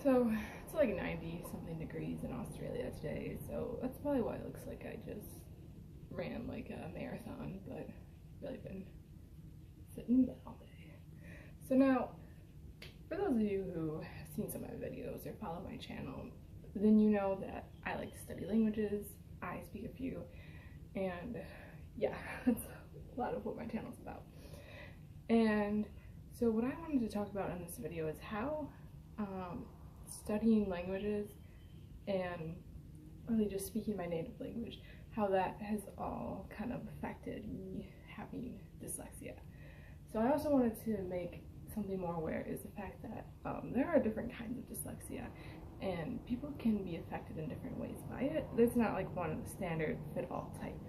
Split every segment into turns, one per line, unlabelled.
So it's like 90 something degrees in Australia today, so that's probably why it looks like I just ran like a marathon, but really been sitting in bed all day. So now, for those of you who have seen some of my videos or follow my channel, then you know that I like to study languages, I speak a few, and yeah, that's a lot of what my channel's about. And so what I wanted to talk about in this video is how studying languages and really just speaking my native language, how that has all kind of affected me having dyslexia. So I also wanted to make something more aware is the fact that there are different kinds of dyslexia and people can be affected in different ways by it. There's not like one standard fit-all type.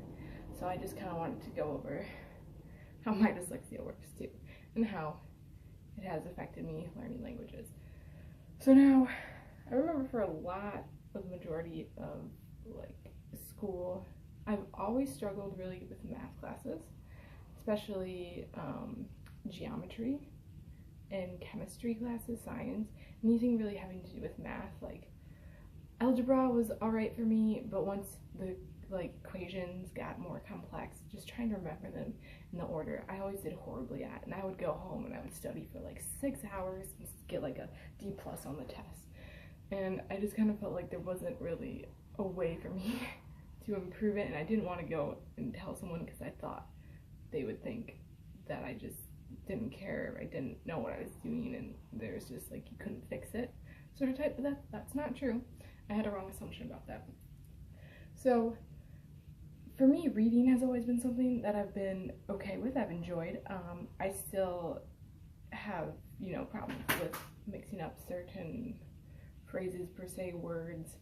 So I just kind of wanted to go over how my dyslexia works too and how it has affected me learning languages. So now, I remember for a lot of the majority of like school, I've always struggled really with math classes, especially geometry and chemistry classes, science, anything really having to do with math. Like algebra was alright for me, but once the equations got more complex, just trying to remember them in the order, I always did horribly at, and I would go home and I would study for like 6 hours and get like a D+ on the test. And I just kind of felt like there wasn't really a way for me to improve it, and I didn't want to go and tell someone because I thought they would think that I just didn't care, I didn't know what I was doing, and there's just like you couldn't fix it sort of type, but that's not true. I had a wrong assumption about that. So for me, reading has always been something that I've been okay with, I've enjoyed. I still have, problems with mixing up certain phrases, per se, words.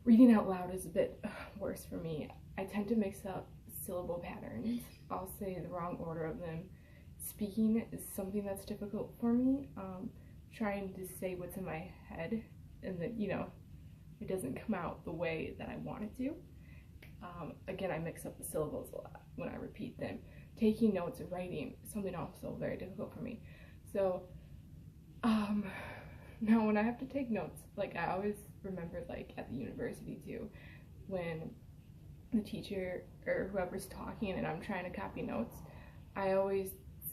Reading out loud is a bit worse for me. I tend to mix up syllable patterns. I'll say the wrong order of them. Speaking is something that's difficult for me. Trying to say what's in my head and that, it doesn't come out the way that I want it to. Again, I mix up the syllables a lot when I repeat them. Taking notes or writing is something also very difficult for me. So, now when I have to take notes, like I always remember like at the university too, when the teacher or whoever's talking and I'm trying to copy notes, I always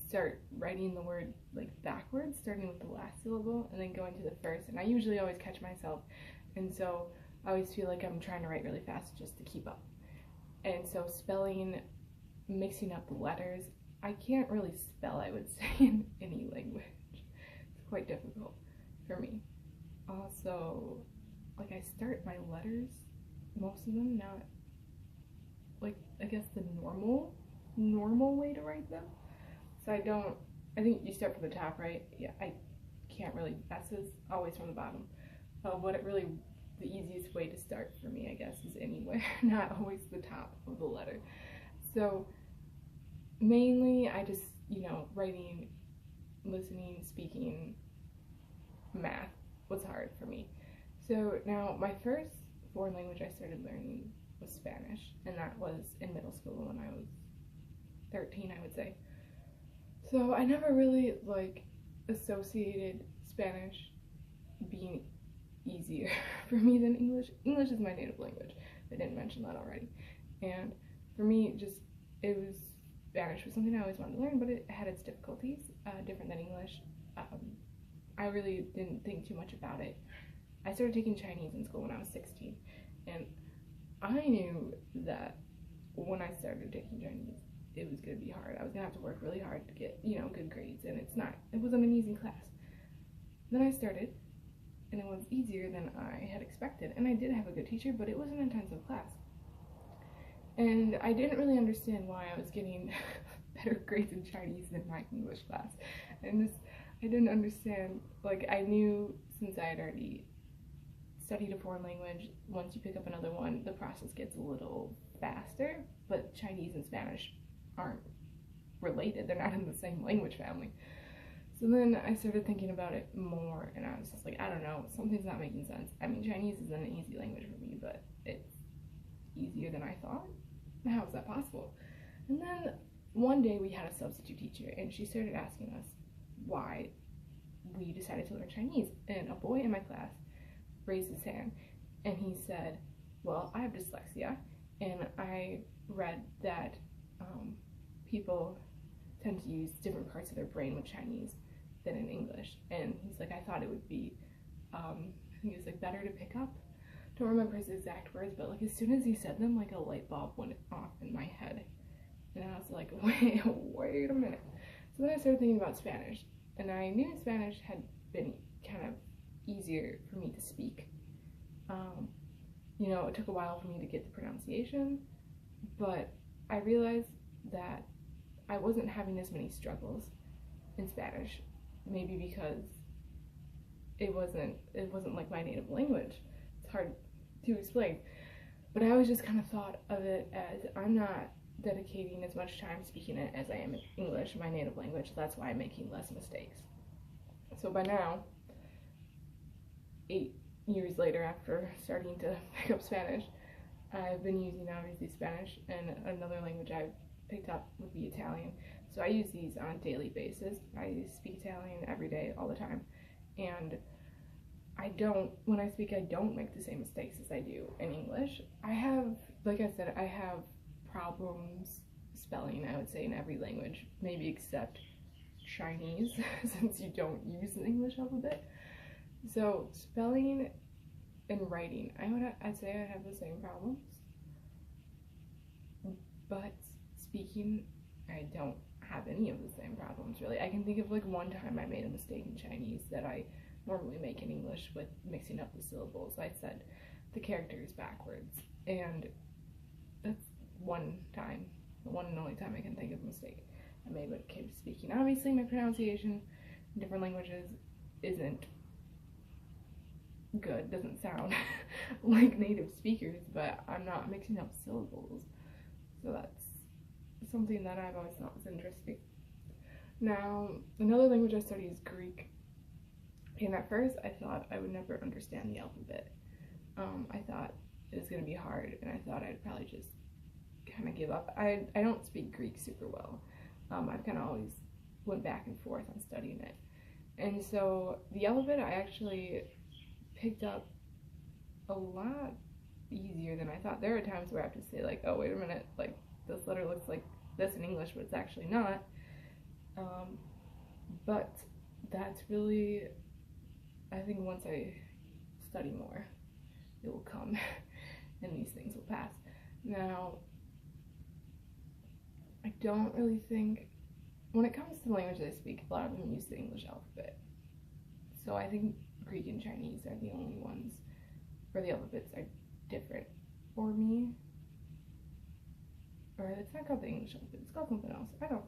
start writing the word like backwards, starting with the last syllable and then going to the first, and I usually always catch myself, and so I always feel like I'm trying to write really fast just to keep up. And so spelling, mixing up the letters, I can't really spell, I would say, in any language. It's quite difficult for me. Also, like I start my letters, most of them, not like, I guess the normal way to write them. So I think you start from the top, right? Yeah, I can't really, S's always from the bottom. The easiest way to start for me, I guess, is anywhere, not always the top of the letter. So mainly I just, writing, listening, speaking, math was hard for me. So now my first foreign language I started learning was Spanish, and that was in middle school when I was 13, I would say. So I never really associated Spanish being easier for me than English. English is my native language. I didn't mention that already. And for me, Spanish was something I always wanted to learn, but it had its difficulties, different than English. I really didn't think too much about it. I started taking Chinese in school when I was 16, and I knew that when I started taking Chinese, it was going to be hard. I was going to have to work really hard to get, good grades, and it wasn't an easy class. Then I started, and it was easier than I had expected, and I did have a good teacher, but it was an intensive class. And I didn't really understand why I was getting better grades in Chinese than my English class. And I didn't understand, I knew since I had already studied a foreign language, once you pick up another one, the process gets a little faster, but Chinese and Spanish aren't related. They're not in the same language family. So then I started thinking about it more, and I was just like, I don't know, something's not making sense. I mean, Chinese isn't an easy language for me, but it's easier than I thought. How is that possible? And then one day we had a substitute teacher, and she started asking us why we decided to learn Chinese, and a boy in my class raised his hand, and he said, well, I have dyslexia, and I read that people tend to use different parts of their brain with Chinese than in English, and he's like, I thought it would be, I think it was like better to pick up. Don't remember his exact words, but like as soon as he said them, like a light bulb went off in my head, and I was like, wait a minute. So then I started thinking about Spanish, and I knew Spanish had been kind of easier for me to speak. You know, it took a while for me to get the pronunciation, but I realized that I wasn't having as many struggles in Spanish, maybe because it wasn't like my native language. It's hard to explain, but I always just kind of thought of it as I'm not dedicating as much time speaking it as I am in English, my native language, so that's why I'm making less mistakes. So by now, 8 years later after starting to pick up Spanish, I've been using obviously Spanish, and another language I've picked up would be Italian. So I use these on a daily basis. I speak Italian every day, all the time, and when I speak, I don't make the same mistakes as I do in English. I have, like I said, I have problems spelling, I would say, in every language, maybe except Chinese, since you don't use the English alphabet. So spelling and writing, I'd say I have the same problems, but speaking, I don't have any of the same problems, really. I can think of like one time I made a mistake in Chinese that I normally make in English with mixing up the syllables. I said the characters backwards, and that's one time, the one and only time I can think of a mistake I made when it came to speaking. Obviously, my pronunciation in different languages isn't good, doesn't sound like native speakers, but I'm not mixing up syllables, so that's something that I've always thought was interesting. Now, another language I study is Greek, and at first I thought I would never understand the alphabet. I thought it was going to be hard, and I thought I'd probably just kind of give up. I don't speak Greek super well. I've kind of always went back and forth on studying it, and so the alphabet I actually picked up a lot easier than I thought. There are times where I have to say like, oh wait a minute, like this letter looks like this in English, but it's actually not. But that's really, I think once I study more, it will come and these things will pass. Now, I don't really think, when it comes to the language I speak, a lot of them use the English alphabet. So I think Greek and Chinese are the only ones where the alphabets are different for me. Or it's not called the English alphabet, it's called something else. I don't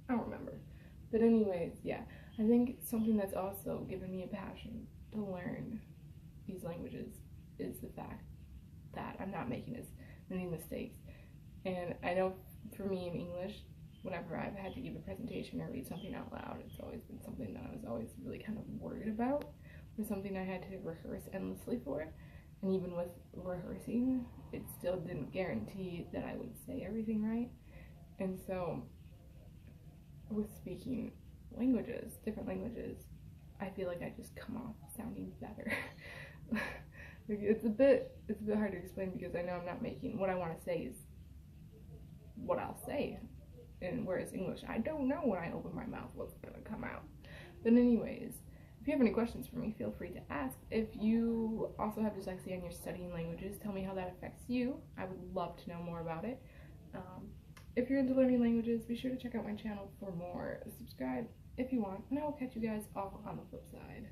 remember. But anyways, yeah, I think something that's also given me a passion to learn these languages is the fact that I'm not making as many mistakes. And I know for me in English, whenever I've had to give a presentation or read something out loud, it's always been something that I was always really kind of worried about, or something I had to rehearse endlessly for. And even with rehearsing, it still didn't guarantee that I would say everything right. And so with speaking languages, different languages, I feel like I just come off sounding better. Like it's a bit hard to explain because I know I'm not making, what I want to say is what I'll say. And whereas English, I don't know when I open my mouth what's going to come out. But anyways, if you have any questions for me, feel free to ask. If you also have dyslexia and you're studying languages, tell me how that affects you. I would love to know more about it. If you're into learning languages, be sure to check out my channel for more. Subscribe if you want, and I will catch you guys all on the flip side.